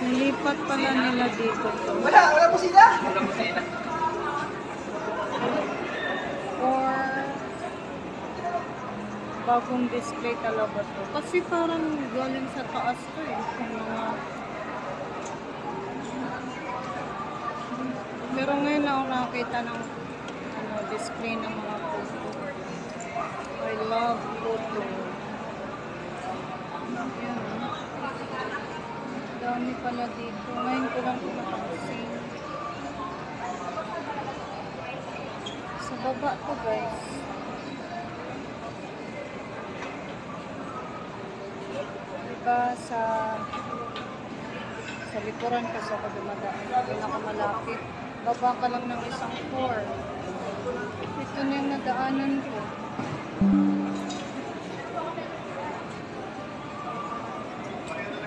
Nilipat pala nila dito to. Wala po sila. Or bagong display talaga to. Kasi parang galing sa taas to eh. Yung mga... Pero ngayon ako nakakita ng display ng mga photo. I love photo. Ayan. Dami pala dito. Ngayon ko lang pumapansin. Sa baba to guys. Diba sa likuran kasi ako dumadaan. Pinakamalapit. Baba ka lang ng isang floor. Ito na yung nadaanan ko.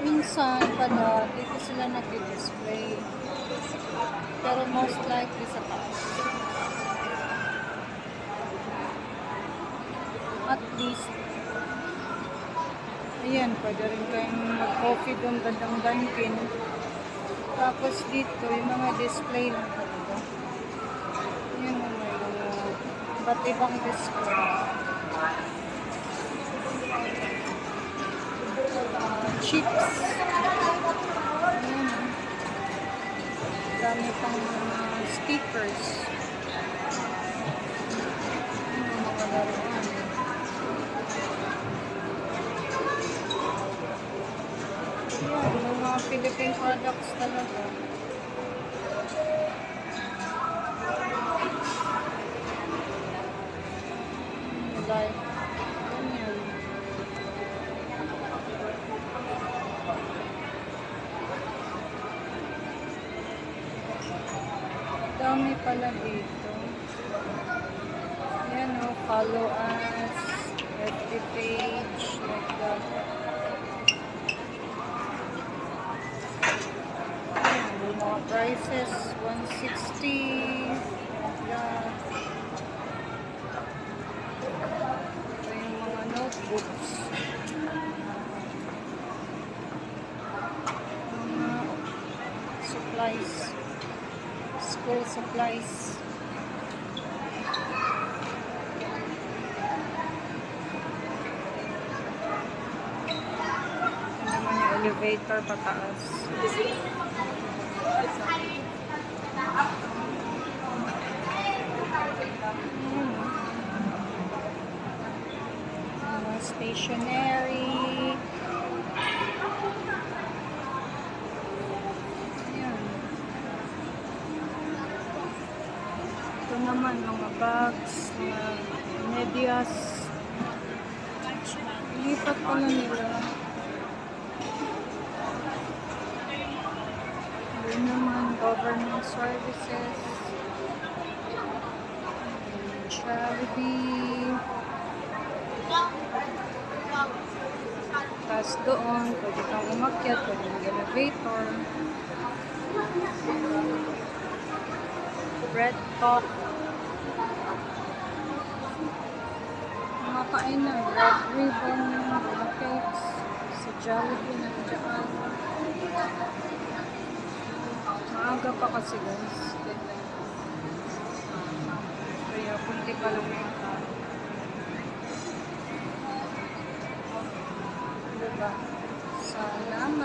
Minsan pala, dito sila nag-display. Pero most likely sa taas. At least, ayan, pwede rin kayong mag-coffee doon, bandang Dunkin. Tapos dito, yung mga display lang talaga. Ayan mo, may mga iba't ibang display. Chips. Ayan. Dami pang mga stickers. Ayan, mga laruan. Ayan, mga Philippine products talaga. Like, ganyan. Dami pala dito. Ayan o, follow us, FB page, like that. Ayan, mga prices, 160. Yeah. Ito yung mga notebooks. Mga supplies. School supplies. Ito naman yung elevator pataas. Mga stationery. Ito naman, mga bags, mga medyas. Lipat pala nila. Ito naman, government services. Charity. Tapos doon, pwede kang umakyat, pwede ng elevator. Bread talk. Mga kainan, red ribbon, mga cakes, sa Jollibee nandiyan. Maaga pa kasi guys. Kaya punti pa lang yung tao. Diba? Salamat.